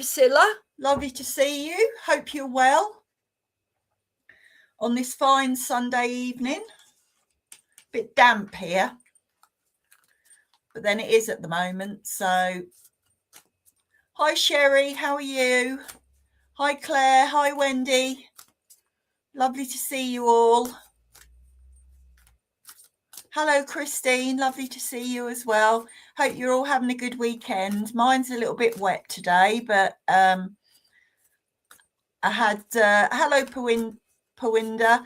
Priscilla. Lovely to see you. Hope you're well on this fine Sunday evening. Bit damp here, but then it is at the moment. So, hi Sherry, how are you? Hi Claire, hi Wendy. Lovely to see you all. Hello Christine, lovely to see you as well. Hope you're all having a good weekend. Mine's a little bit wet today, but I had hello Pawinda.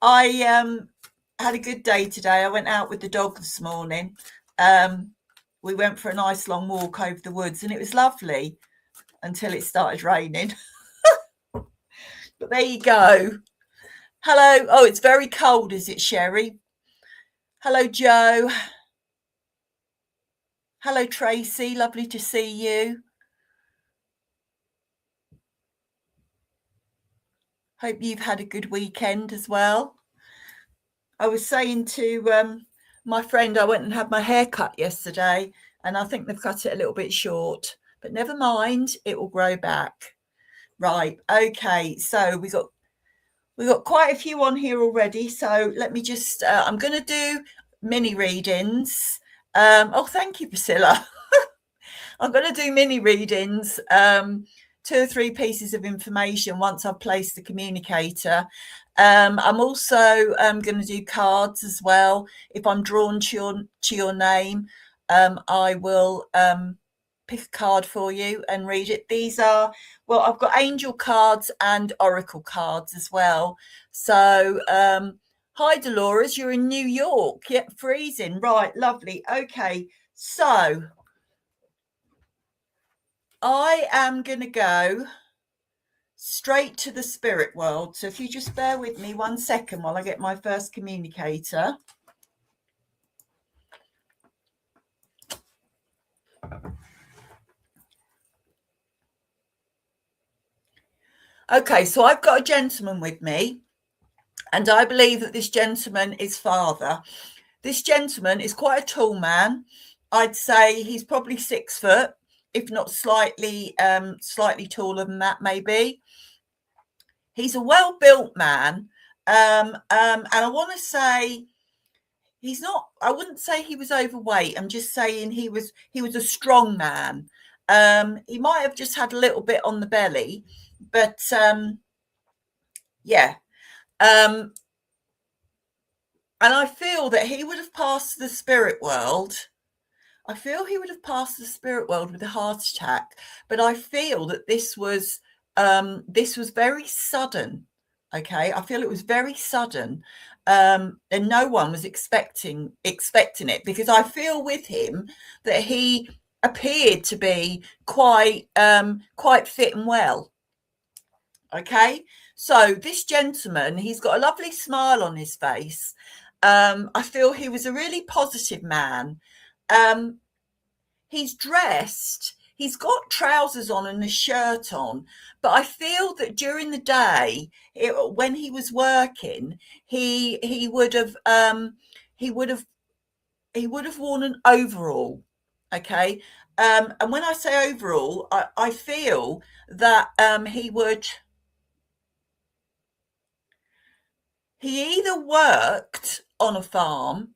I had a good day today. I went out with the dog this morning. We went for a nice long walk over the woods and it was lovely until it started raining. But there you go. Hello. Oh, it's very cold, is it, Sherry? Hello, Joe. Hello, Tracy. Lovely to see you. Hope you've had a good weekend as well. I was saying to my friend, I went and had my hair cut yesterday, and I think they've cut it a little bit short, but never mind, it will grow back. Right, okay, so we got quite a few on here already, so let me just I'm going to do mini readings. Oh, thank you, Priscilla. I'm going to do mini readings, 2 or 3 pieces of information once I've placed the communicator. I'm also going to do cards as well. If I'm drawn to your name, I will pick a card for you and read it. These are, well, I've got angel cards and oracle cards as well. So hi Dolores, you're in New York. Yep, freezing. Right, lovely. Okay, so I am going to go straight to the spirit world. So if you just bear with me 1 second while I get my first communicator. Okay, so I've got a gentleman with me, and I believe that this gentleman is father. This gentleman is quite a tall man. I'd say he's probably 6 foot, if not slightly taller than that, maybe. He's a well-built man, and I want to say he's not. I wouldn't say he was overweight. I'm just saying he was a strong man. He might have just had a little bit on the belly, but yeah. And I feel that he would have passed the spirit world. I feel he would have passed the spirit world with a heart attack, but I feel that this was very sudden. Okay, I feel it was very sudden, and no one was expecting it, because I feel with him that he appeared to be quite fit and well. Okay, so this gentleman, he's got a lovely smile on his face. I feel he was a really positive man. He's dressed, he's got trousers on and a shirt on, but I feel that during the day, when he was working, he would have worn an overall. Okay, and when I say overall, I feel that he either worked on a farm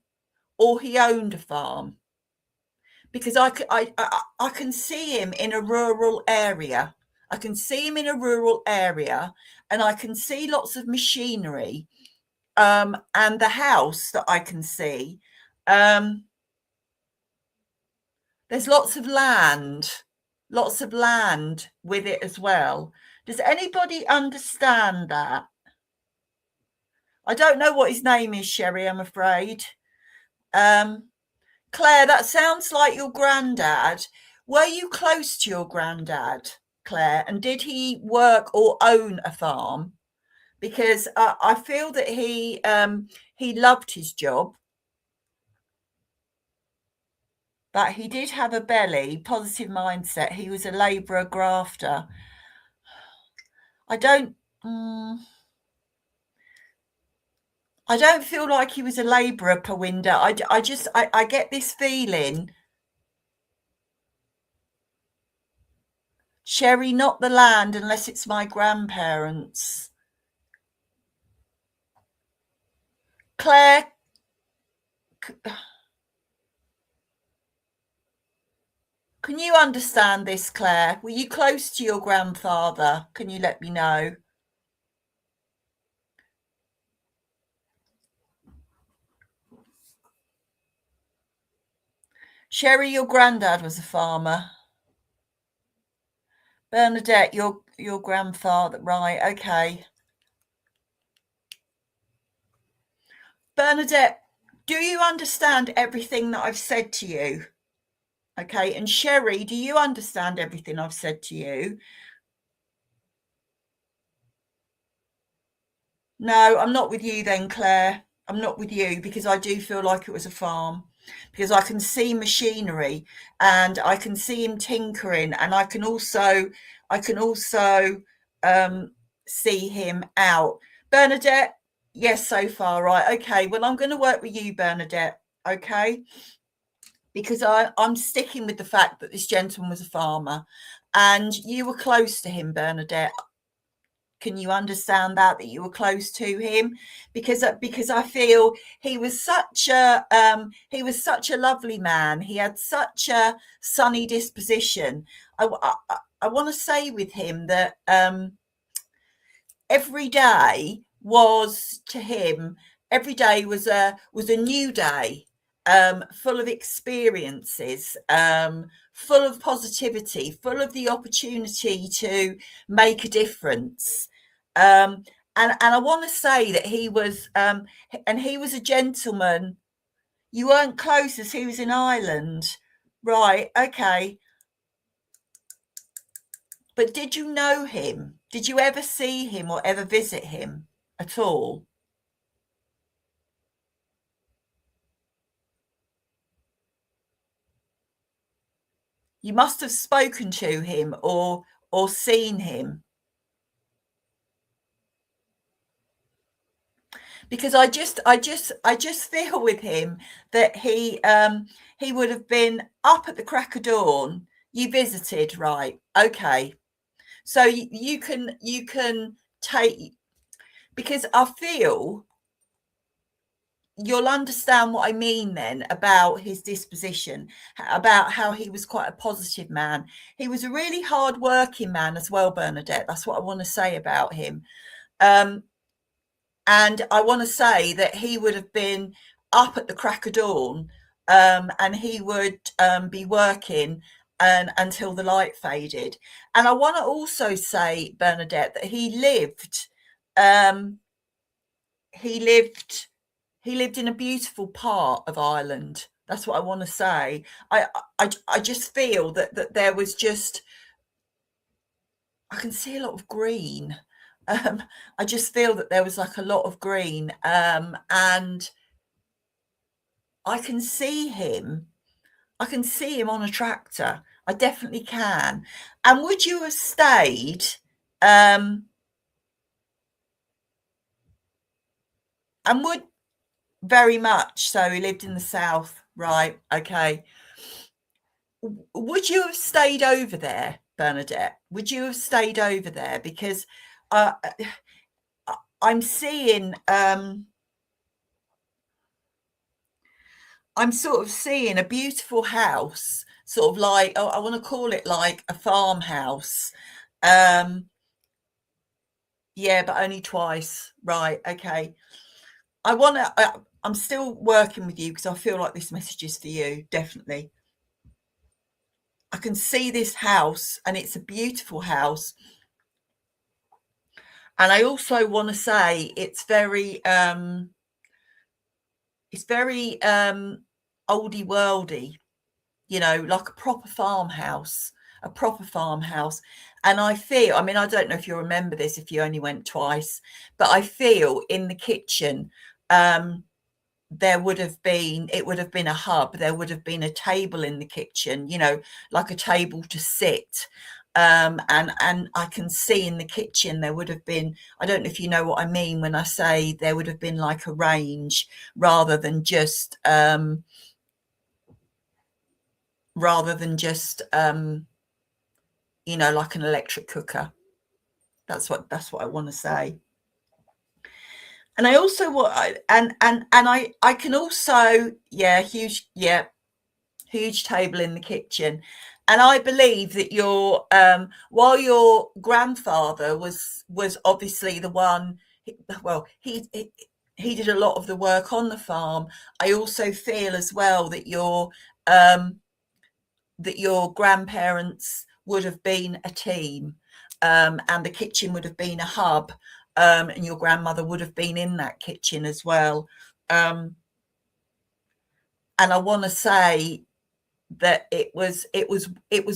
or he owned a farm, because I can see him in a rural area. I can see him in a rural area, and I can see lots of machinery, and the house that I can see, there's lots of land with it as well. Does anybody understand that? I don't know what his name is, Sherry, I'm afraid. Claire, that sounds like your granddad. Were you close to your granddad, Claire? And did he work or own a farm? Because I feel that he loved his job, but he did have a belly, positive mindset. He was a labourer, grafter. I don't feel like he was a labourer, Pawinda. I get this feeling. Sherry, not the land unless it's my grandparents. Claire, can you understand this, Claire? Were you close to your grandfather? Can you let me know? Sherry, your granddad was a farmer. Bernadette, your grandfather, right? Okay. Bernadette, do you understand everything that I've said to you? Okay, and Sherry, do you understand everything I've said to you? No, I'm not with you then, Claire. I'm not with you because I do feel like it was a farm. Because I can see machinery and I can see him tinkering, and I can also um, see him out. Bernadette, yes, so far, right? Okay, well, I'm going to work with you, Bernadette. Okay, because I'm sticking with the fact that this gentleman was a farmer, and you were close to him, Bernadette. Can you understand that you were close to him? Because I feel he was such a lovely man. He had such a sunny disposition. I want to say with him that every day was to him, every day was a new day, full of experiences, full of positivity, full of the opportunity to make a difference. And I want to say that he was a gentleman. You weren't close as he was in Ireland, right? Okay, but did you know him? Did you ever see him or ever visit him at all? You must have spoken to him or seen him, because I just feel with him that he would have been up at the crack of dawn. You visited, right? Okay, so you can take, because I feel you'll understand what I mean then about his disposition, about how he was quite a positive man. He was a really hard working man as well, Bernadette. That's what I want to say about him. Um, and I want to say that he would have been up at the crack of dawn, and he would be working until the light faded. And I want to also say, Bernadette, that um, he lived he lived in a beautiful part of Ireland. That's what I want to say. I just feel that there was just, I can see a lot of green. Um, I just feel that there was like a lot of green, and I can see him. I can see him on a tractor. I definitely can. And would you have stayed? Um, and would Very much so. He lived in the south, right? Okay. Would you have stayed over there, Bernadette? Would you have stayed over there? Because uh, I'm seeing, I'm sort of seeing a beautiful house, sort of like, oh, I want to call it like a farmhouse. Um, yeah, but only twice. Right. Okay. I'm still working with you because I feel like this message is for you, definitely. I can see this house and it's a beautiful house. And I also want to say it's very oldie worldy, like a proper farmhouse. And I feel, I mean, I don't know if you remember this, if you only went twice, but I feel in the kitchen, um, it would have been a hub. There would have been a table in the kitchen, like a table to sit. And I can see in the kitchen there would have been, I don't know if you know what I mean when I say there would have been like a range rather than just rather than just you know, like an electric cooker. That's what I want to say. And I also want, I can also, huge table in the kitchen. And I believe that your while your grandfather was obviously the one, well, he did a lot of the work on the farm. I also feel as well that your grandparents would have been a team, and the kitchen would have been a hub, and your grandmother would have been in that kitchen as well. And I want to say that it was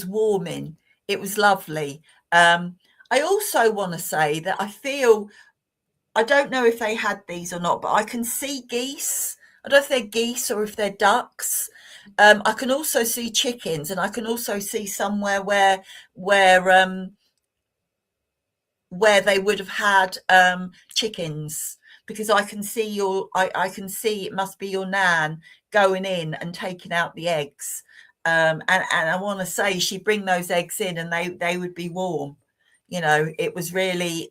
warming, it was lovely. I also want to say that I don't know if they had these or not, but I can see geese. I don't know if they're geese or if they're ducks. I can also see chickens, and I can also see somewhere where where they would have had chickens, because I can see I can see it must be your nan going in and taking out the eggs. And I want to say she'd bring those eggs in and they would be warm. You know, it was really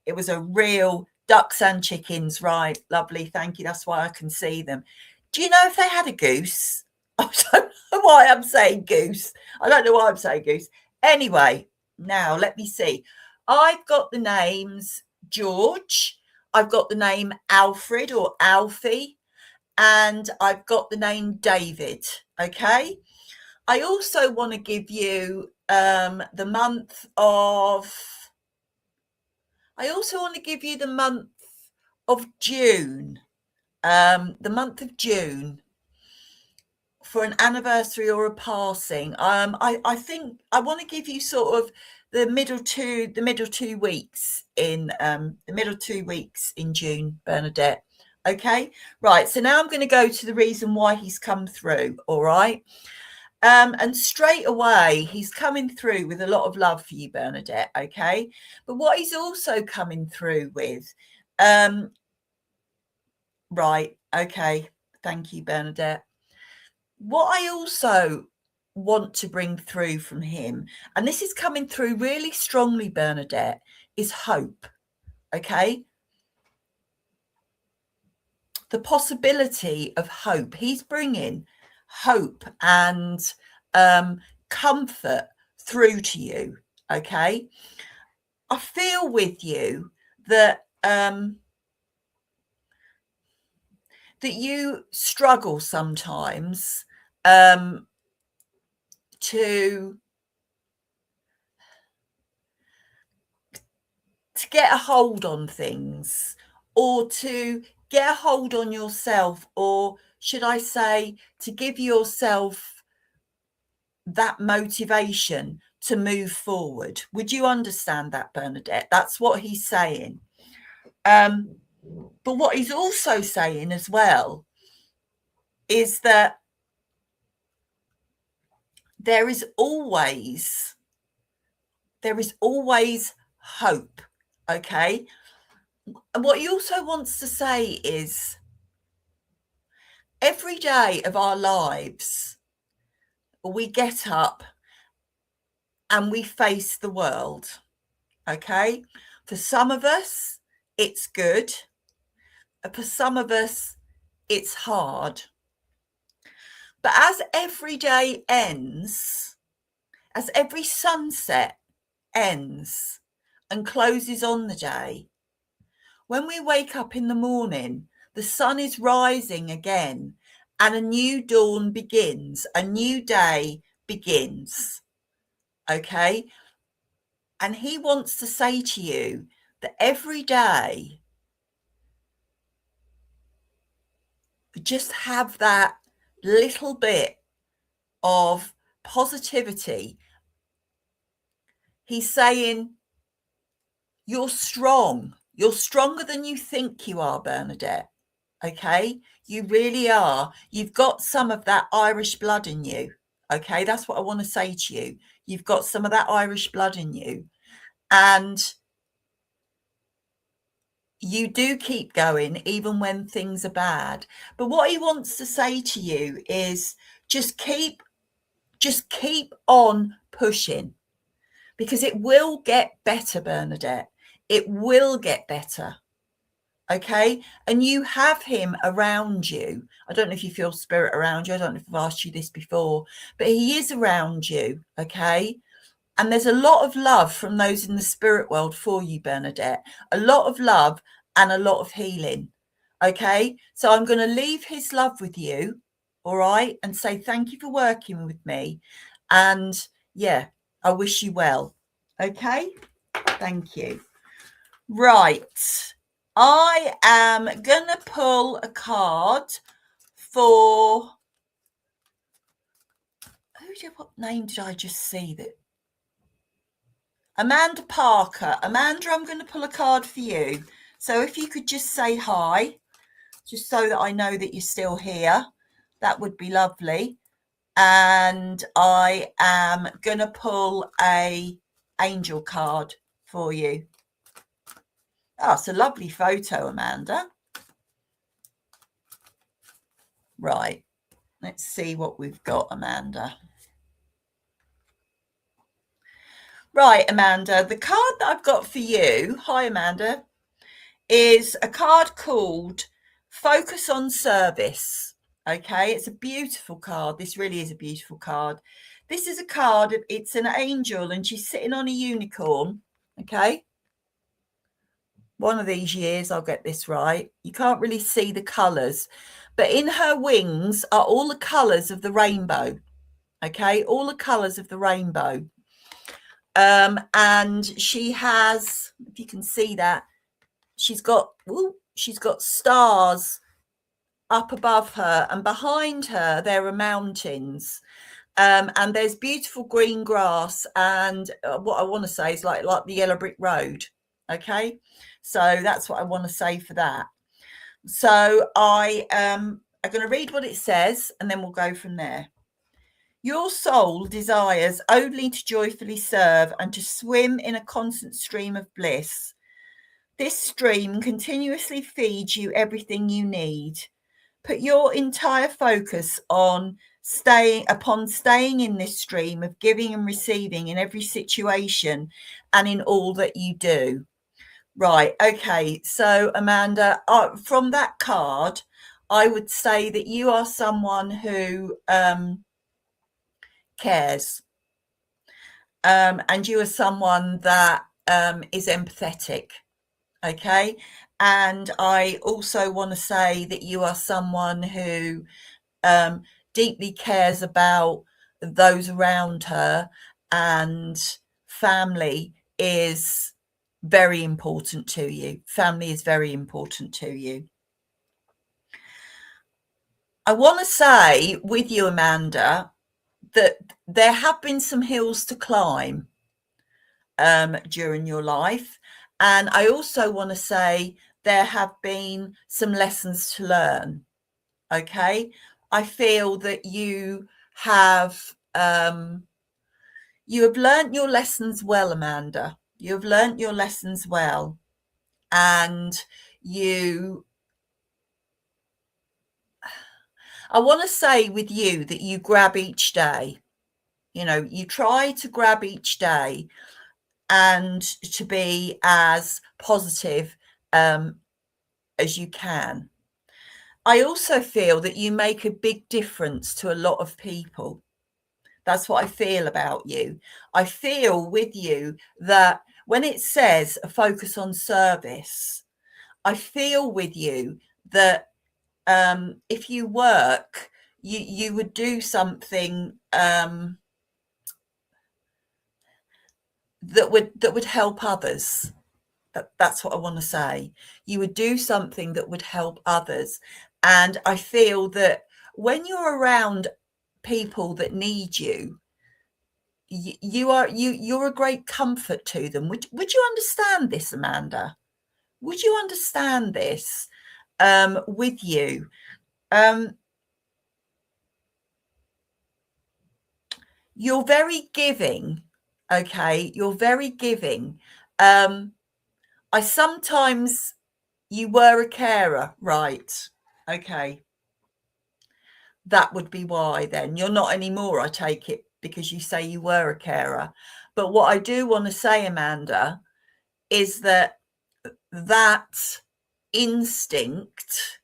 it was a real ducks and chickens, right? Lovely, thank you. That's why I can see them. Do you know if they had a goose? I don't know why I'm saying goose. I don't know why I'm saying goose. Anyway, now let me see. I've got the names George, I've got the name Alfred or Alfie, and I've got the name David. Okay. I also want to give you the month of. I also want to give you the month of June. The month of June for an anniversary or a passing. I think I want to give you sort of the middle two weeks in June, Bernadette. Okay, right. So now I'm going to go to the reason why he's come through. All right. And straight away, he's coming through with a lot of love for you, Bernadette. Okay. But what he's also coming through with, right. Okay. Thank you, Bernadette. What I also want to bring through from him, and this is coming through really strongly, Bernadette, is hope. Okay. The possibility of hope. He's bringing hope and comfort through to you. Okay. I feel with you that that you struggle sometimes to get a hold on things, or to get a hold on yourself, or should I say to give yourself that motivation to move forward. Would you understand that, Bernadette? That's what he's saying. But what he's also saying as well is that there is always hope. Okay. And what he also wants to say is every day of our lives, we get up and we face the world. Okay. For some of us, it's good. For some of us, it's hard. But as every day ends, as every sunset ends and closes on the day, when we wake up in the morning, the sun is rising again and a new dawn begins, a new day begins. Okay? And he wants to say to you that every day, just have that little bit of positivity. He's saying, you're strong. You're stronger than you think you are, Bernadette. Okay? You really are. You've got some of that Irish blood in you. Okay? That's what I want to say to you. You've got some of that Irish blood in you. And you do keep going even when things are bad. But what he wants to say to you is just keep on pushing. because it will get better, Bernadette. It will get better. Okay. And you have him around you. I don't know if you feel spirit around you. I don't know if I've asked you this before, but he is around you. Okay. And there's a lot of love from those in the spirit world for you, Bernadette. A lot of love and a lot of healing. Okay. So I'm going to leave his love with you. All right. And say thank you for working with me. And yeah, I wish you well. Okay. Thank you. Right. I am going to pull a card for... what name did I just see? That Amanda Parker. Amanda, I'm going to pull a card for you. So if you could just say hi, just so that I know that you're still here, that would be lovely. And I am going to pull a angel card for you. Oh, it's a lovely photo, Amanda. Right. Let's see what we've got, Amanda. Right, Amanda, the card that I've got for you, hi, Amanda, is a card called Focus on Service. Okay, it's a beautiful card. This really is a beautiful card. This is a card, it's an angel, and she's sitting on a unicorn. Okay. One of these years I'll get this right. You can't really see the colours, but in her wings are all the colours of the rainbow. Okay, all the colours of the rainbow. And she has, if you can see that, she's got stars up above her, and behind her there are mountains. And there's beautiful green grass, and what I want to say is like the yellow brick road. Okay, so that's what I want to say for that. So I am going to read what it says, and then we'll go from there. Your soul desires only to joyfully serve and to swim in a constant stream of bliss. This stream continuously feeds you everything you need. Put your entire focus on staying in this stream of giving and receiving in every situation and in all that you do. Right. Okay. So, Amanda, from that card, I would say that you are someone who cares. And you are someone that is empathetic. Okay. And I also want to say that you are someone who deeply cares about those around her, and family is very important to you. Family is very important to you. I want to say with you, Amanda, that there have been some hills to climb during your life. And I also want to say there have been some lessons to learn. Okay. I feel that you have learnt your lessons well, Amanda. You have learnt your lessons well. And I want to say with you that you grab each day. You know, you try to grab each day and to be as positive as you can. I also feel that you make a big difference to a lot of people. That's what I feel about you. I feel with you that when it says a focus on service, I feel with you that if you work, you would do something that would help others. That's what I want to say. You would do something that would help others. And I feel that when you're around people that need you, you're a great comfort to them. Would you understand this, Amanda? Would you understand this with you? You're very giving. Okay, you're very giving. You were a carer, right? Okay. That would be why then. You're not anymore, I take it, because you say you were a carer. But what I do want to say, Amanda, is that instinct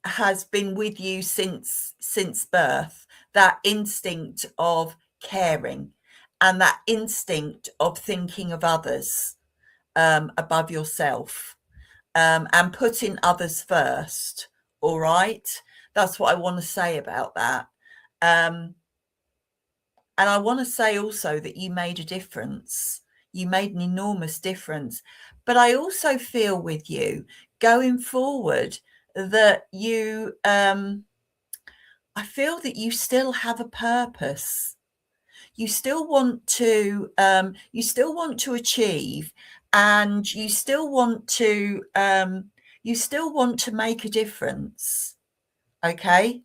has been with you since birth, that instinct of caring and that instinct of thinking of others above yourself, and putting others first. All right, that's what I want to say about that. And I want to say also that you made a difference. You made an enormous difference. But I also feel with you going forward that I feel that you still have a purpose. You still want to achieve, and you still want to make a difference. Okay,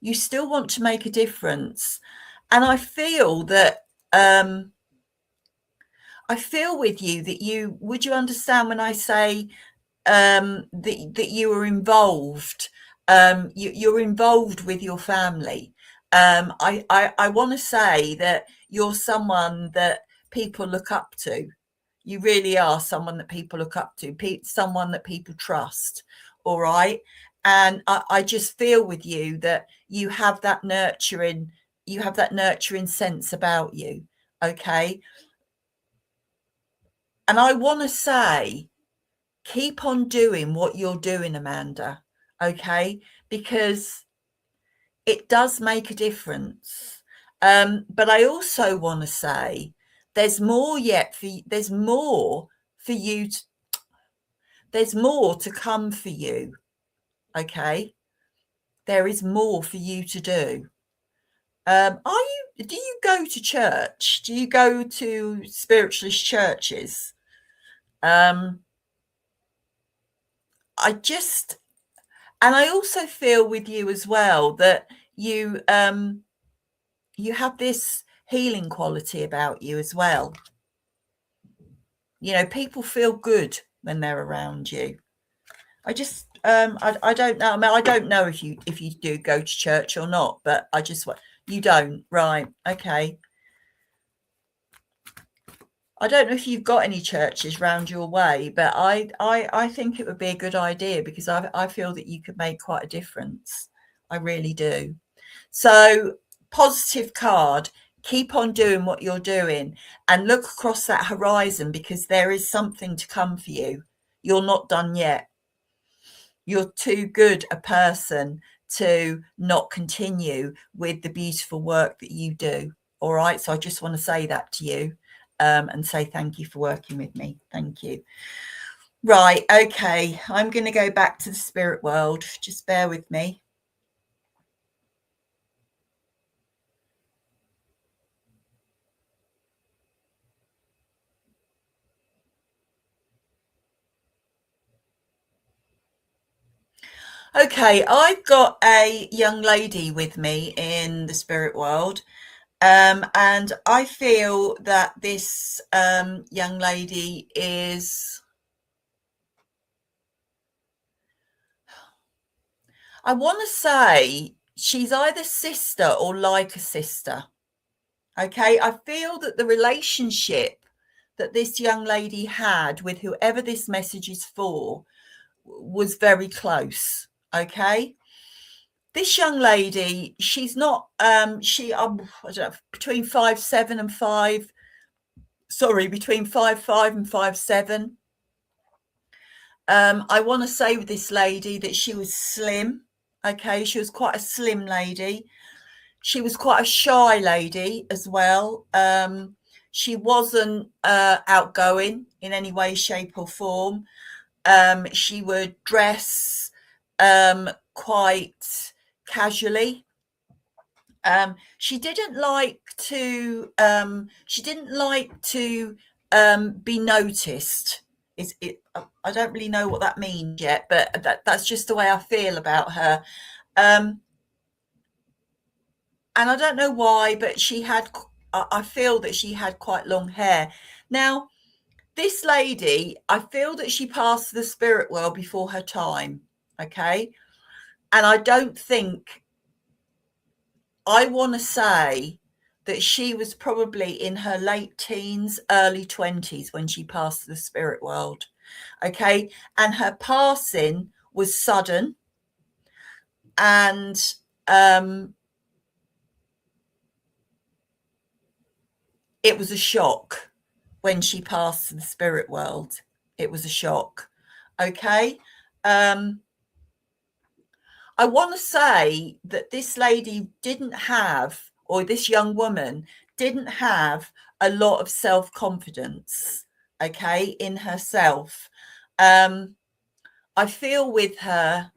you still want to make a difference. And I feel that I feel with you that you understand when I say that you are involved. You're involved with your family. I want to say that you're someone that people look up to. You really are someone that people look up to, someone that people trust. All right. And I just feel with you that you have that nurturing sense about you. Okay. And I want to say, keep on doing what you're doing, Amanda. Okay. Because it does make a difference. But I also want to say there's more to come for you. Okay. There is more for you to do. Do you go to church? Do you go to spiritualist churches? I also feel with you as well that you have this healing quality about you as well. You know, people feel good when they're around you. I just I don't know. I mean, I don't know if you do go to church or not, but I just you don't, right? Okay. I don't know if you've got any churches round your way, but I think it would be a good idea, because I feel that you could make quite a difference. I really do. So, positive card. Keep on doing what you're doing and look across that horizon, because there is something to come for you. You're not done yet. You're too good a person to not continue with the beautiful work that you do. All right. So I just want to say that to you, and say thank you for working with me. Thank you. Right. Okay. I'm going to go back to the spirit world. Just bear with me. Okay, I've got a young lady with me in the spirit world, and I feel that this young lady is, I want to say, she's either sister or like a sister. Okay, I feel that the relationship that this young lady had with whoever this message is for was very close. Okay. This young lady, she's not, I don't know, between 5'7" and between 5'5" and 5'7". I want to say with this lady that she was slim. Okay, she was quite a slim lady. She was quite a shy lady as well. She wasn't outgoing in any way, shape, or form. She would dress quite casually. She didn't like to be noticed. I don't really know what that means yet, but that's just the way I feel about her. And I don't know why, but I feel that she had quite long hair. Now, this lady, I feel that she passed the spirit world before her time. Okay. And I want to say that she was probably in her late teens, early 20s when she passed the spirit world. Okay. And her passing was sudden, and it was a shock when she passed to the spirit world. It was a shock. Okay. I want to say that this lady didn't have, or this young woman didn't have, a lot of self-confidence, okay, in herself. I feel with her,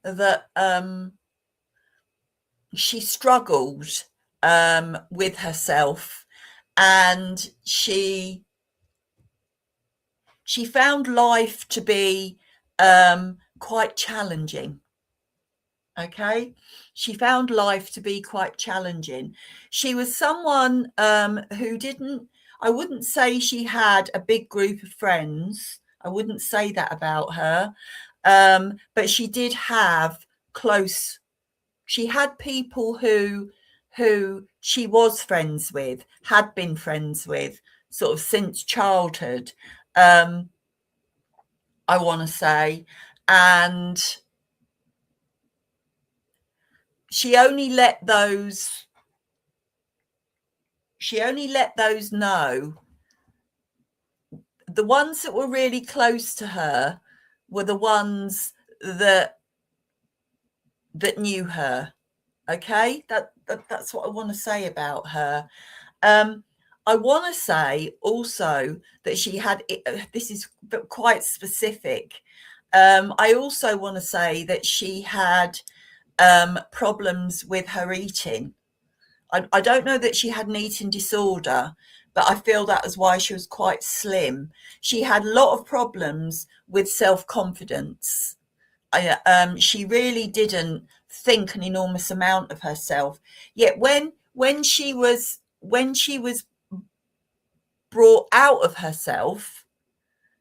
that she struggled with herself, and she found life to be quite challenging. Okay. She found life to be quite challenging. She was someone who didn't, I wouldn't say she had a big group of friends. I wouldn't say that about her. But she did have close, she had people who she was friends with, had been friends with, sort of since childhood, I want to say. And she only let those know. The ones that were really close to her were the ones that knew her. Okay, that's what I want to say about her. I want to say also that she had, this is quite specific. I also want to say that she had problems with her eating. I don't know that she had an eating disorder, but I feel that was why she was quite slim. She had a lot of problems with self-confidence. She really didn't think an enormous amount of herself. Yet when she was brought out of herself,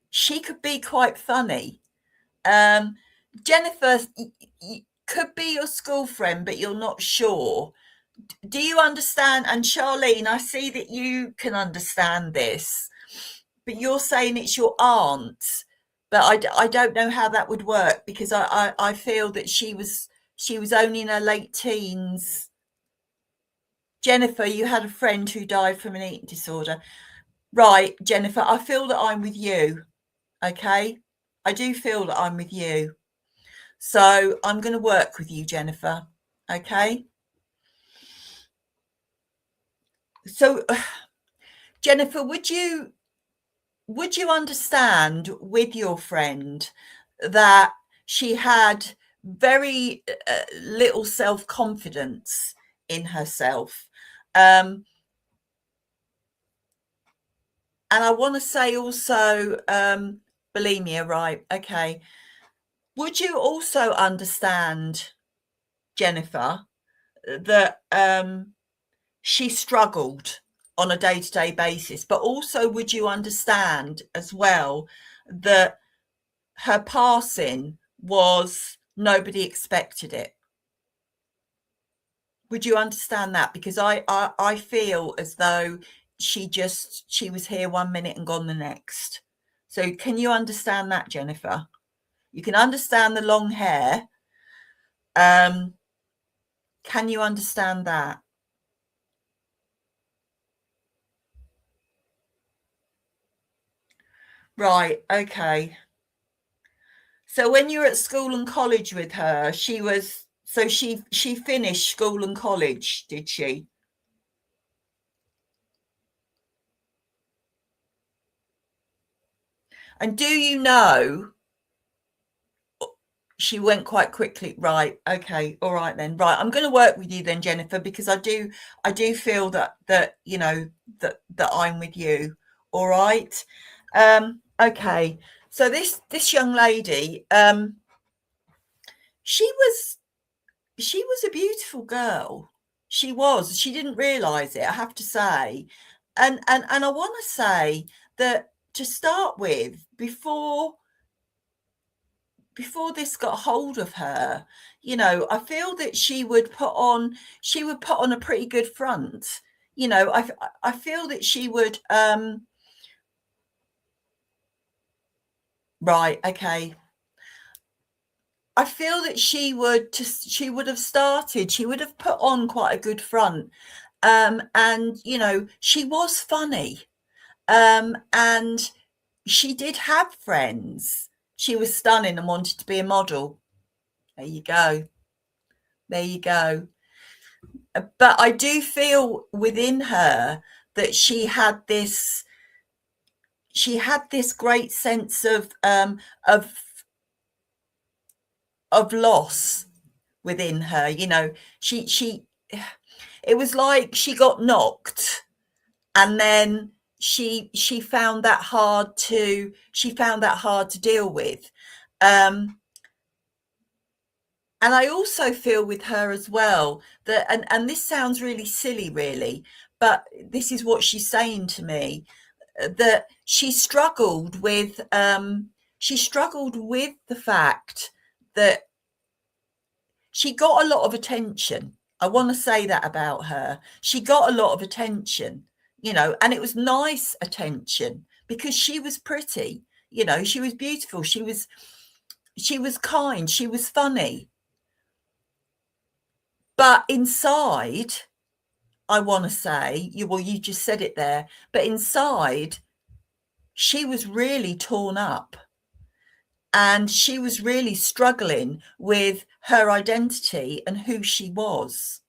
she could be quite funny. Jennifer could be your school friend, but you're not sure. Do you understand? And Charlene, I see that you can understand this, but you're saying it's your aunt. But I don't know how that would work, because I feel that she was only in her late teens. Jennifer, you had a friend who died from an eating disorder. Right, Jennifer, I feel that I'm with you. Okay? I do feel that I'm with you. So I'm going to work with you, Jennifer. Okay? So, Jennifer, would you understand with your friend that she had very little self-confidence in herself? And I want to say also bulimia, right? Okay. Would you also understand, Jennifer, that she struggled on a day-to-day basis, but also would you understand as well that her passing was, nobody expected it? Would you understand that? Because I feel as though she was here 1 minute and gone the next. So can you understand that, Jennifer? You can understand the long hair. Can you understand that? Right. Okay. So when you were at school and college with her, she finished school and college, did she? And do you know, she went quite quickly? Right. Okay. All right then. Right. I'm going to work with you then, Jennifer, because I do feel that you know that I'm with you. All right. Okay. So this young lady, she was a beautiful girl. She was. She didn't realise it, I have to say. And I want to say that, to start with, before before this got hold of her, you know, I feel that she would put on a pretty good front. You know, I feel that she would right, okay. I feel that she would have put on quite a good front. And you know, she was funny. And she did have friends. She was stunning and wanted to be a model. There you go. There you go. But I do feel within her that she had this great sense of loss within her. You know, she it was like she got knocked, and then she found that hard to deal with. And I also feel with her as well that, and this sounds really silly, really, but this is what she's saying to me, that she struggled with the fact that she got a lot of attention. I want to say that about her. She got a lot of attention, you know, and it was nice attention because she was pretty, you know, she was beautiful, she was kind, she was funny. But inside, I want to say, you just said it there, but inside, she was really torn up, and she was really struggling with her identity and who she was.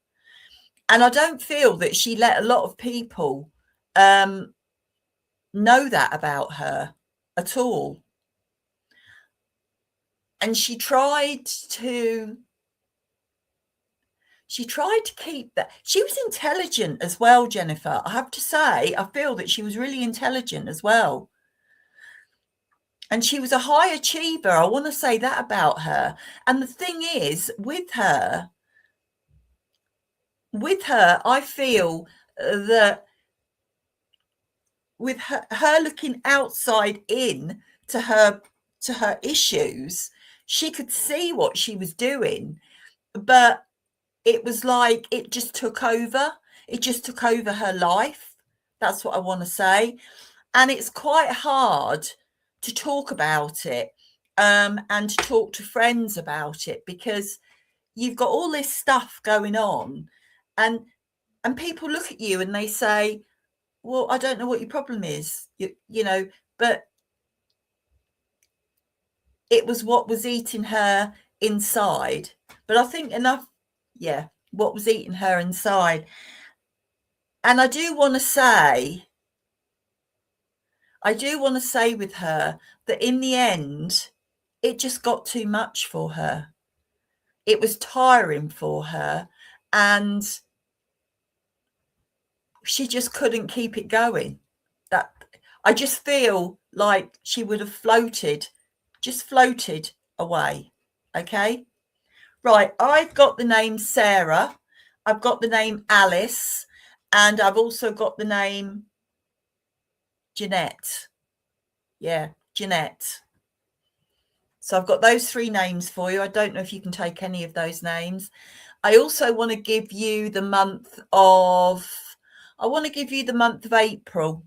And I don't feel that she let a lot of people know that about her at all. And she tried to keep that. She was intelligent as well, Jennifer. I have to say, I feel that she was really intelligent as well. And she was a high achiever. I want to say that about her. And the thing is, with her, I feel that with her looking outside in to her issues, she could see what she was doing, but it was like it just took over. It just took over her life. That's what I want to say. And it's quite hard to talk about it, and to talk to friends about it, because you've got all this stuff going on, and people look at you and they say, well, I don't know what your problem is, you know, but it was what was eating her inside. But I think what was eating her inside. And I do want to say with her that in the end, it just got too much for her. It was tiring for her, and she just couldn't keep it going. That I just feel like she would have floated away. Okay. Right. I've got the name Sarah. I've got the name Alice. And I've also got the name Jeanette. Yeah, Jeanette. So I've got those three names for you. I don't know if you can take any of those names. I also want to give you the month of April.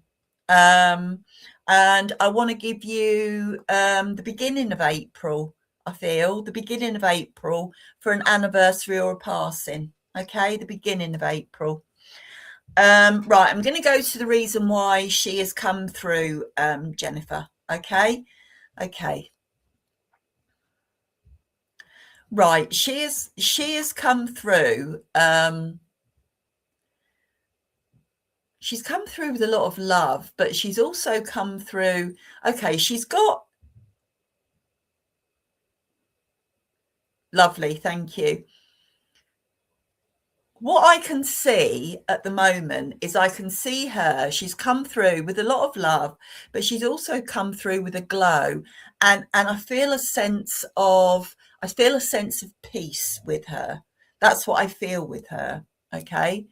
And I want to give you the beginning of April. I feel the beginning of April for an anniversary or a passing. Okay, the beginning of April. Right, I'm going to go to the reason why she has come through, Jennifer. Okay. Right, she has come through. She's come through with a lot of love, but she's also come through. Okay, she's got lovely. Thank you. What I can see at the moment is I can see her. She's come through with a lot of love, but she's also come through with a glow, and I feel a sense of peace with her. That's what I feel with her. Okay.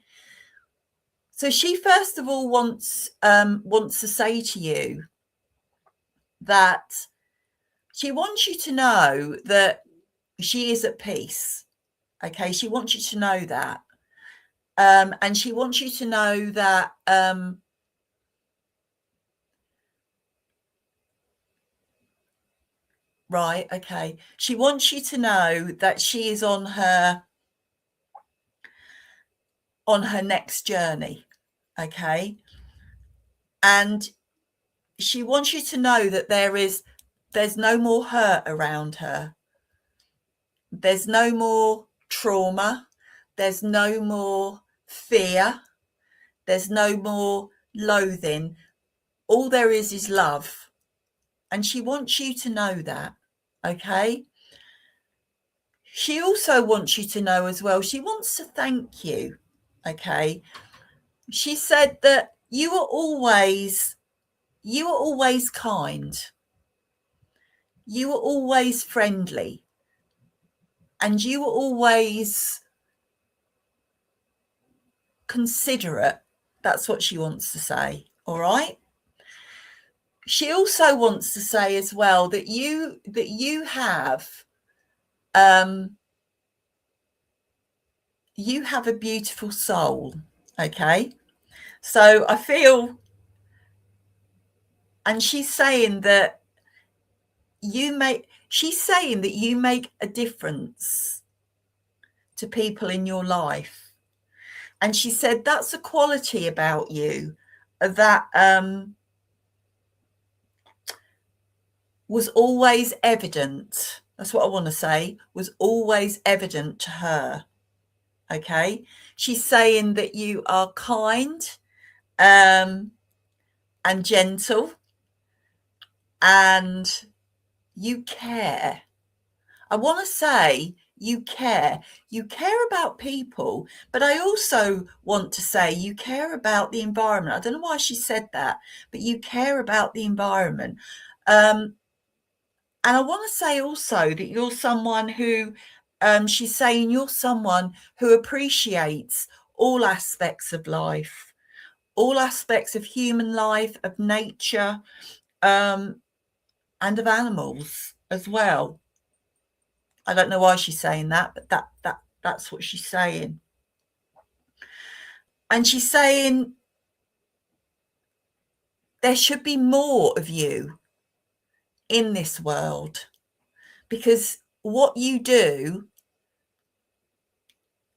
So she first of all wants to say to you that She wants you to know that she is at peace. Okay, she wants you to know that. And she wants you to know that right, okay. She wants you to know that she is on her next journey. Okay. And she wants you to know that there's no more hurt around her. There's no more trauma. There's no more fear. There's no more loathing. All there is love. And she wants you to know that. Okay. She also wants you to know as well, she wants to thank you. Okay. She said that you are always kind. You are always friendly. And you are always considerate. That's what she wants to say. All right. She also wants to say as well that you have a beautiful soul. Okay. So I feel, and she's saying that you make a difference to people in your life. And she said that's a quality about you that was always evident. That's what I want to say, was always evident to her. Okay. She's saying that you are kind and gentle, and you care. I want to say you care about people, but I also want to say you care about the environment. I don't know why she said that, but you care about the environment. And I want to say also that you're someone who, she's saying you're someone who appreciates all aspects of life, all aspects of human life, of nature, and of animals as well. I don't know why she's saying that, but that's what she's saying. And she's saying there should be more of you in this world, because what you do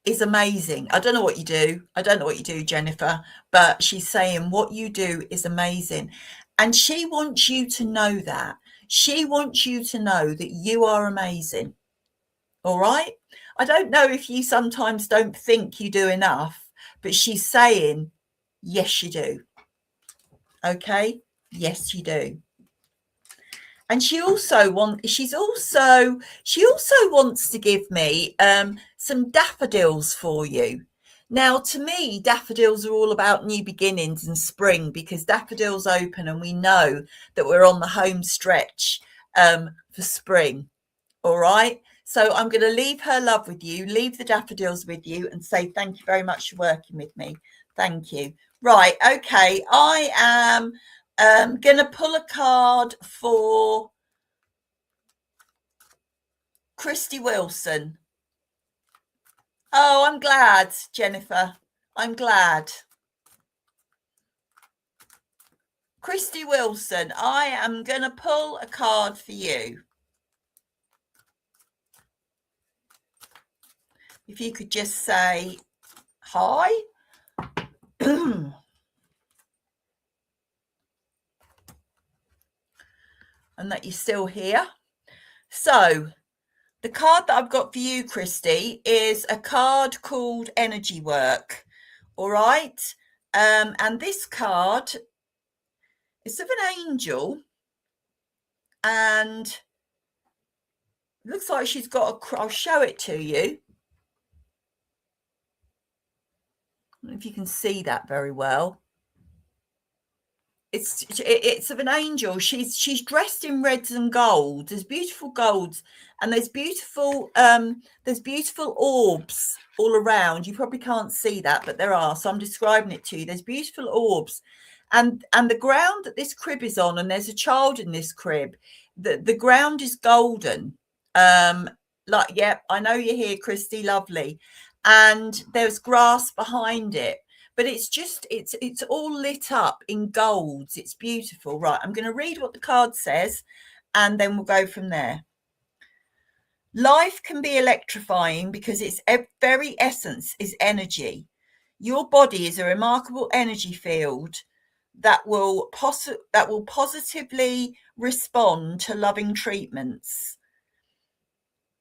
is amazing. I don't know what you do, Jennifer, but she's saying what you do is amazing. And she wants you to know that. She wants you to know that you are amazing. All right. I don't know if you sometimes don't think you do enough, but she's saying, yes, you do. Okay. Yes, you do. And she also wants to give me some daffodils for you. Now, to me, daffodils are all about new beginnings and spring, because daffodils open and we know that we're on the home stretch for spring. All right. So I'm going to leave her love with you, leave the daffodils with you, and say thank you very much for working with me. Thank you. Right. Okay. I am going to pull a card for Christy Wilson. Oh, I'm glad, Jennifer. I'm glad. Christy Wilson, I am going to pull a card for you. If you could just say hi. And that you're still here. So the card that I've got for you, Christy, is a card called Energy Work. All right. And this card is of an angel, and it looks like she's got I'll show it to you. I don't know if you can see that very well. It's of an angel. She's dressed in reds and gold. There's beautiful golds, and there's beautiful orbs all around. You probably can't see that, but there are. So I'm describing it to you. There's beautiful orbs, and the ground that this crib is on, and there's a child in this crib. the ground is golden. Like, yep, I know you're here, Christy, lovely. And there's grass behind it, but it's all lit up in golds. It's beautiful. Right, I'm going to read what the card says, and then we'll go from there. Life can be electrifying because its very essence is energy. Your body is a remarkable energy field that will positively respond to loving treatments.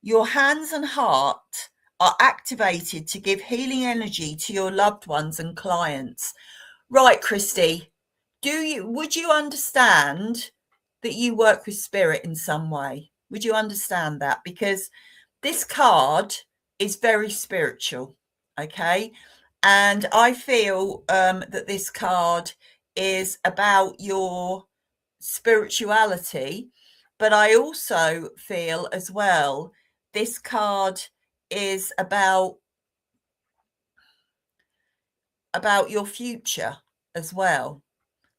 Your hands and heart are activated to give healing energy to your loved ones and clients. Right, Christy, would you understand that you work with spirit in some way? Would you understand that? Because this card is very spiritual, okay? And I feel that this card is about your spirituality, but I also feel as well this card is about your future as well,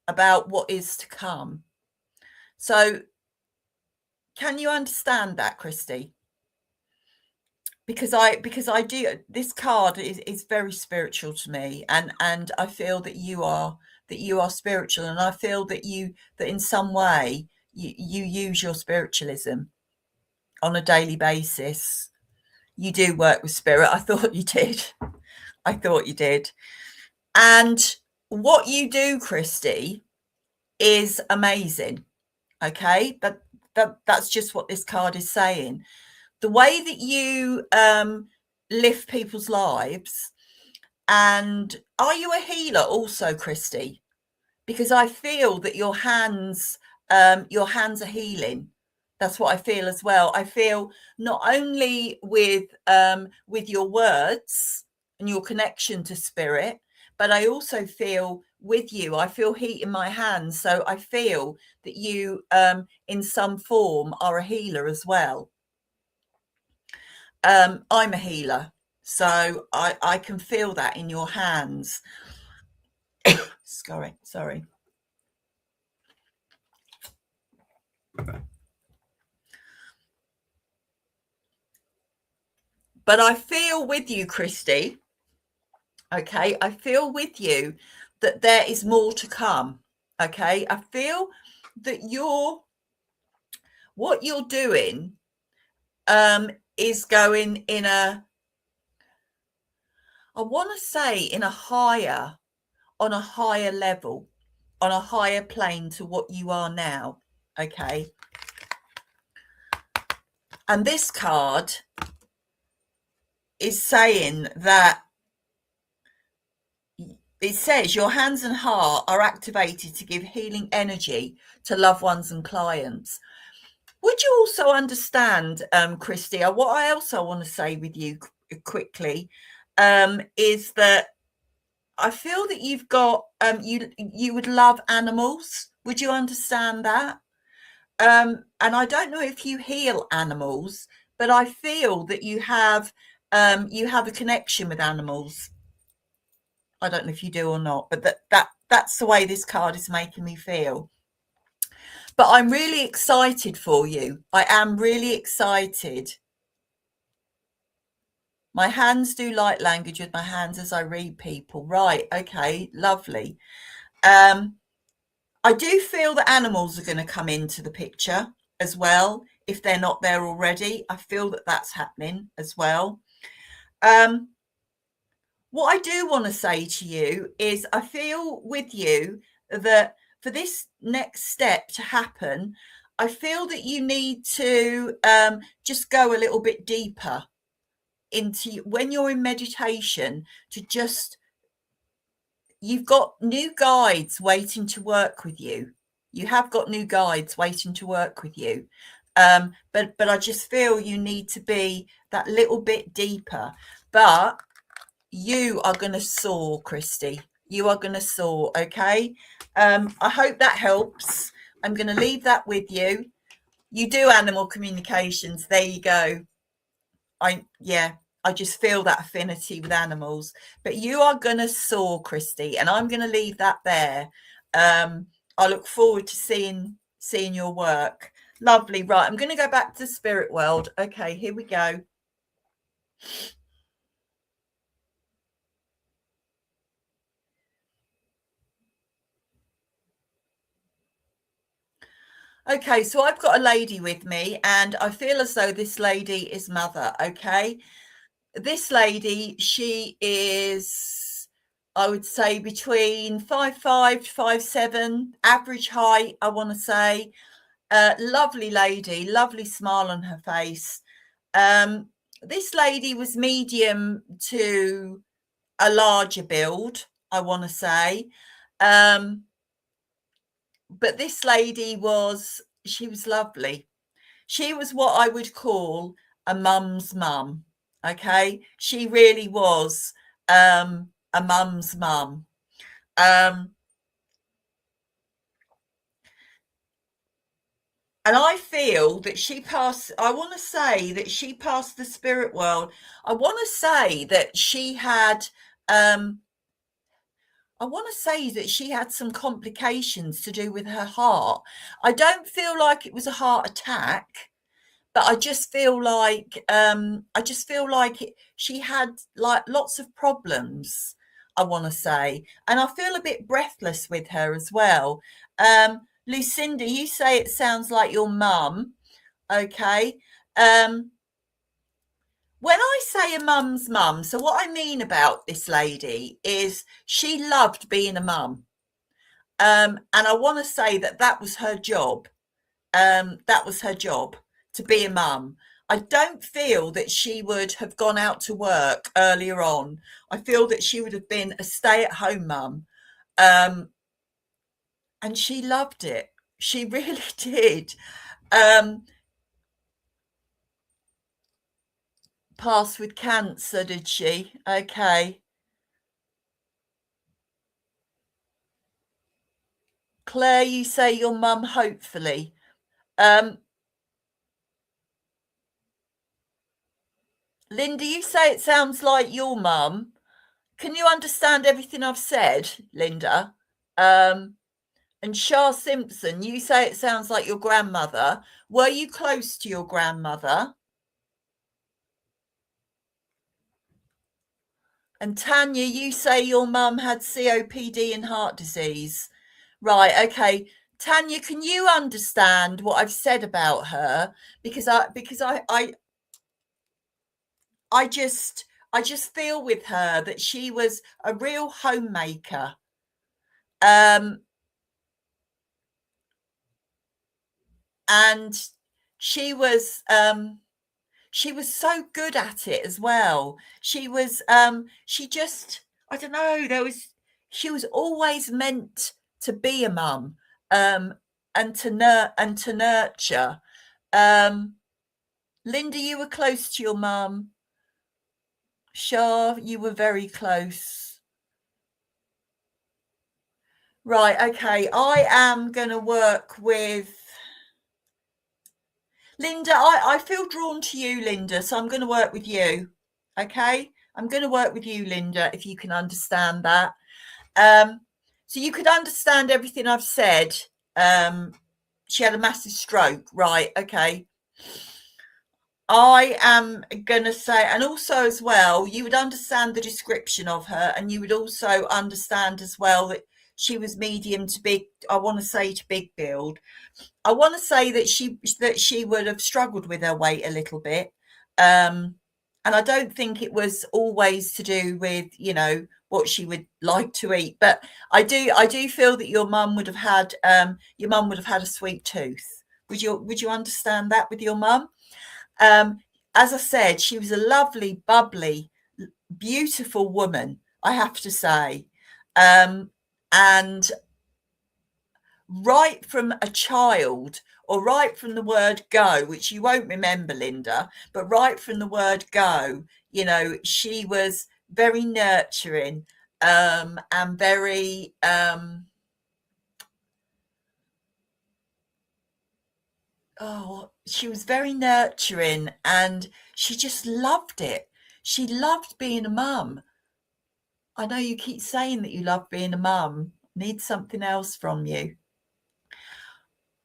about what is to come. So can you understand that, Christy? Because I do. This card is very spiritual to me, and I feel that you are spiritual, and I feel that in some way you use your spiritualism on a daily basis. You do work with spirit. I thought you did. And what you do, Christy, is amazing. Okay, that's just what this card is saying. The way that you lift people's lives. And are you a healer also, Christy? Because I feel that your hands are healing. That's what I feel as well. I feel not only with your words and your connection to spirit, but I also feel with you. I feel heat in my hands. So I feel that you, in some form, are a healer as well. I'm a healer, so I can feel that in your hands. Sorry. But I feel with you, Christy. Okay, I feel with you that there is more to come. Okay, I feel that what you're doing is going in a, I want to say, on a higher level, on a higher plane to what you are now. Okay. And this card is saying that it says your hands and heart are activated to give healing energy to loved ones and clients. Would you also understand, Christy, what I also want to say with you quickly is that I feel that you've got, you would love animals. Would you understand that? And I don't know if you heal animals, but I feel that you have a connection with animals. I don't know if you do or not, but that's the way this card is making me feel. But I'm really excited for you. I am really excited. My hands do light language with my hands as I read people. Right. Okay. Lovely. I do feel that animals are going to come into the picture as well. If they're not there already, I feel that that's happening as well. What I do want to say to you is I feel with you that for this next step to happen, I feel that you need to just go a little bit deeper into, when you're in meditation, to just, you've got new guides waiting to work with you. You have got new guides waiting to work with you. But I just feel you need to be that little bit deeper. But you are going to soar, Christy. You are going to soar, okay? I hope that helps. I'm going to leave that with you. You do animal communications. There you go. I just feel that affinity with animals. But you are going to soar, Christy, and I'm going to leave that there. I look forward to seeing your work. Lovely. Right, I'm going to go back to the spirit world. Okay, here we go. Okay, so I've got a lady with me, and I feel as though this lady is mother. Okay, this lady, she is, I would say, between 5'5" to 5'7", average height, I want to say. Lovely lady, lovely smile on her face. This lady was medium to a larger build, I want to say. But this lady she was lovely. She was what I would call a mum's mum. Okay. She really was a mum's mum. And I feel that I want to say that she passed the spirit world. I want to say that um, she had some complications to do with her heart. I don't feel like it was a heart attack, but she had like lots of problems, I want to say, and I feel a bit breathless with her as well. Lucinda, you say it sounds like your mum. Okay. When I say a mum's mum, so what I mean about this lady is she loved being a mum. And I want to say that was her job. That was her job, to be a mum. I don't feel that she would have gone out to work earlier on. I feel that she would have been a stay-at-home mum. And she loved it. She really did. Passed with cancer, did she? Okay. Claire, you say your mum, hopefully. Linda, you say it sounds like your mum. Can you understand everything I've said, Linda? And Shah Simpson, you say it sounds like your grandmother. Were you close to your grandmother? And Tanya, you say your mum had COPD and heart disease. Right, okay. Tanya, can you understand what I've said about her? Because I just feel with her that she was a real homemaker. Um, and she was so good at it as well. She just, I don't know, she was always meant to be a mum, and to nurture. Linda, you were close to your mum. Shah, you were very close. Right, okay. I am going to work with Linda. I feel drawn to you, Linda, so I'm going to work with you. Okay? I'm going to work with you, Linda, if you can understand that. So you could understand everything I've said. She had a massive stroke. Right, okay. I am going to say, and also as well, you would understand the description of her, and you would also understand as well that she was medium to big, I want to say to big build. I want to say that she would have struggled with her weight a little bit. And I don't think it was always to do with, what she would like to eat, but I do feel that your mum would have had a sweet tooth. Would you understand that with your mum? As I said, she was a lovely, bubbly, beautiful woman, I have to say. And right from a child, or right from the word go, which you won't remember, Linda, but right from the word go, she was very nurturing, and very she was very nurturing, and she just loved it. She loved being a mum. I know you keep saying that you love being a mum. Need something else from you.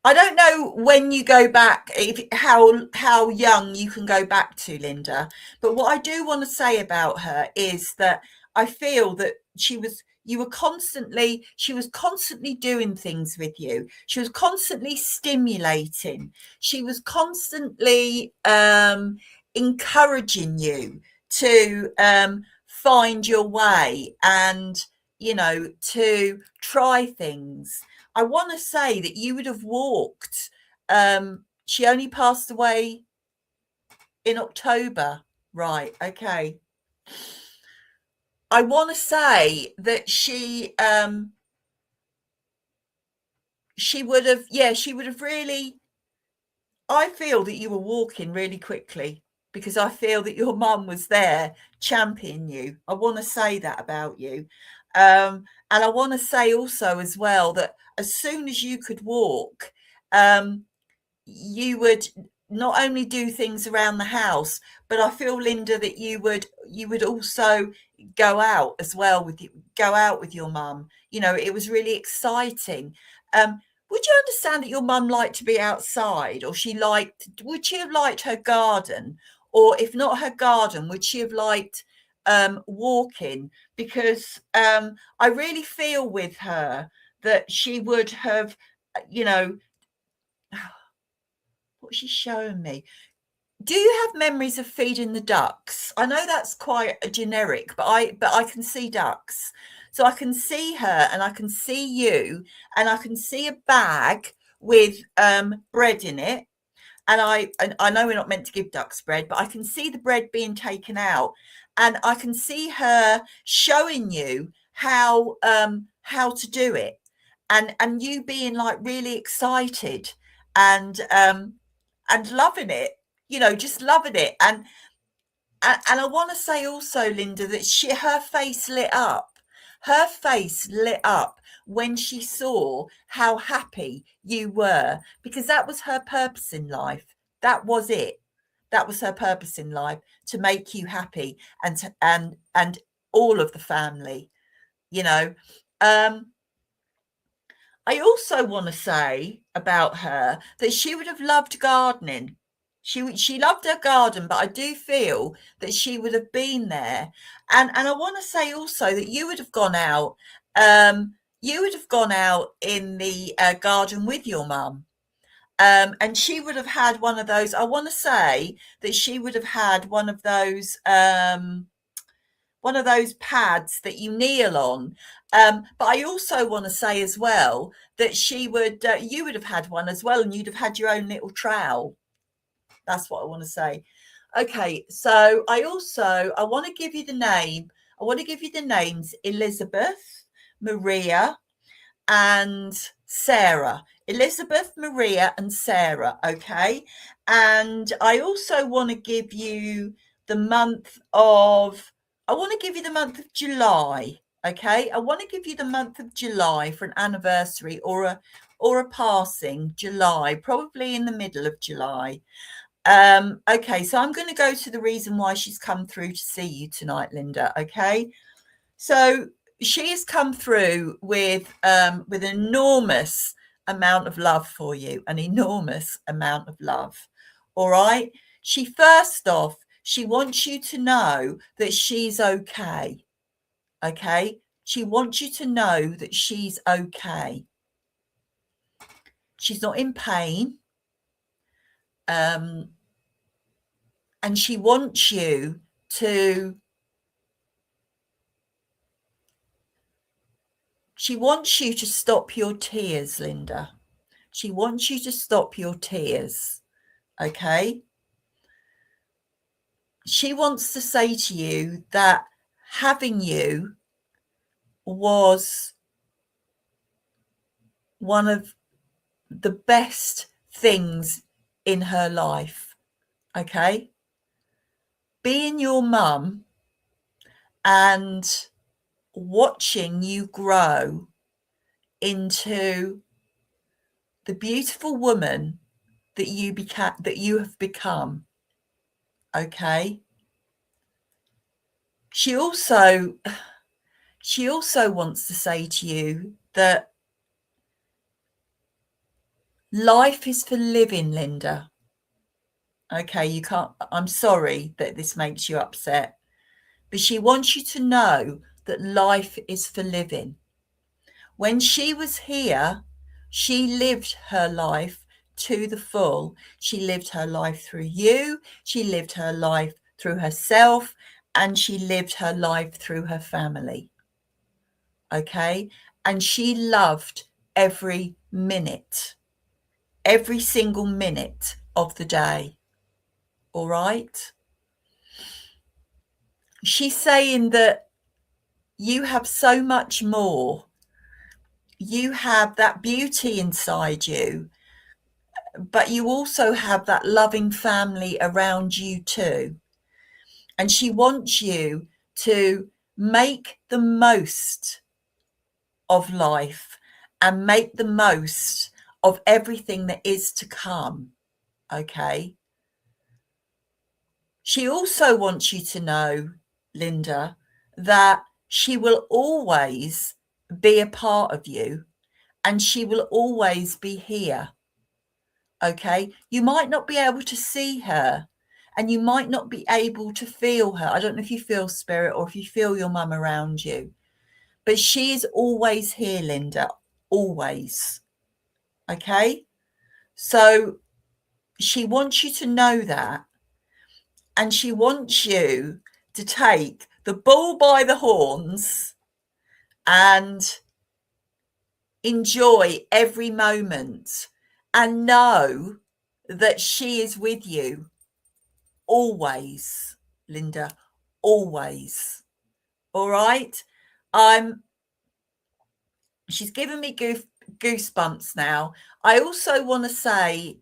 I don't know when you go back, how young you can go back to, Linda. But what I do want to say about her is that I feel that she was constantly doing things with you. She was constantly stimulating. She was constantly encouraging you to find your way and, to try things. I want to say that you would have walked. She only passed away in October. Right. Okay. I want to say that she would have, yeah, she would have really, I feel that you were walking really quickly because I feel that your mum was there championing you. I want to say that about you. And I want to say also as well that as soon as you could walk, you would not only do things around the house, but I feel, Linda, that you would also go out with your mum. It was really exciting. Would you understand that your mum liked to be outside, or would she have liked her garden? Or if not her garden, would she have liked walking? Because I really feel with her that she would have, you know, what's she showing me? Do you have memories of feeding the ducks? I know that's quite a generic, but I can see ducks. So I can see her and I can see you and I can see a bag with bread in it. And I know we're not meant to give ducks bread, but I can see the bread being taken out, and I can see her showing you how to do it, and you being like really excited and loving it, just loving it. And I want to say also, Linda, that her face lit up. Her face lit up when she saw how happy you were, because that was her purpose in life. That was it. That was her purpose in life, to make you happy and all of the family, you know. Um, I also want to say about her that she would have loved gardening. She loved her garden, but I do feel that she would have been there. And I want to say also that you would have gone out. You would have gone out in the garden with your mum. And she would have had one of those. I want to say that she would have had one of those pads that you kneel on. But I also want to say as well that you would have had one as well, and you'd have had your own little trowel. That's what I want to say. Okay, so I want to give you the name. I want to give you the names Elizabeth, Maria, and Sarah. Elizabeth, Maria, and Sarah. Okay, and I also want to give you the month of. I want to give you the month of July. Okay, I want to give you the month of July for an anniversary or a passing. July, probably in the middle of July. Okay, so I'm going to go to the reason why she's come through to see you tonight, Linda. Okay, so she has come through with an enormous amount of love for you, an enormous amount of love. All right. She wants you to know that she's okay. Okay. She wants you to know that she's okay. She's not in pain. And she wants you to stop your tears, Linda. She wants you to stop your tears. Okay. She wants to say to you that having you was one of the best things in her life. Okay. Being your mum and watching you grow into the beautiful woman that you have become. Okay. She also wants to say to you that Life is for living, Linda. Okay, you can't, I'm sorry that this makes you upset, but she wants you to know that life is for living. When she was here, she lived her life to the full. She lived her life through you. She lived her life through herself, and she lived her life through her family. Okay. And she loved every single minute of the day. All right. She's saying that you have so much more. You have that beauty inside you, but you also have that loving family around you too. And she wants you to make the most of life and make the most of everything that is to come. Okay. She also wants you to know, Linda, that she will always be a part of you and she will always be here. Okay. You might not be able to see her and you might not be able to feel her. I don't know if you feel spirit or if you feel your mum around you, but she is always here, Linda, always. Okay. So she wants you to know that, and she wants you to take the bull by the horns and enjoy every moment and know that she is with you always, Linda, always. All right. She's given me goosebumps now. I also want to say,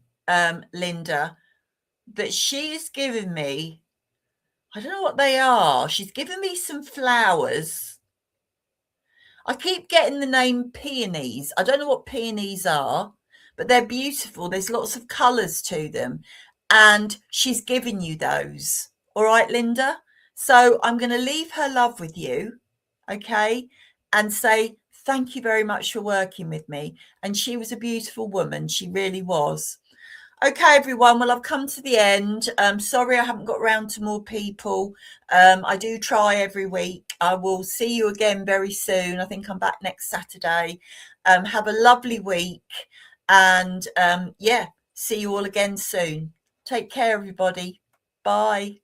Linda, that she is giving me, I don't know what they are. She's given me some flowers. I keep getting the name peonies. I don't know what peonies are, but they're beautiful. There's lots of colours to them. And she's given you those. All right, Linda? So I'm going to leave her love with you, okay? And say, thank you very much for working with me. And she was a beautiful woman. She really was. Okay, everyone. Well, I've come to the end. Sorry I haven't got around to more people. I do try every week. I will see you again very soon. I think I'm back next Saturday. Have a lovely week. And yeah, see you all again soon. Take care, everybody. Bye.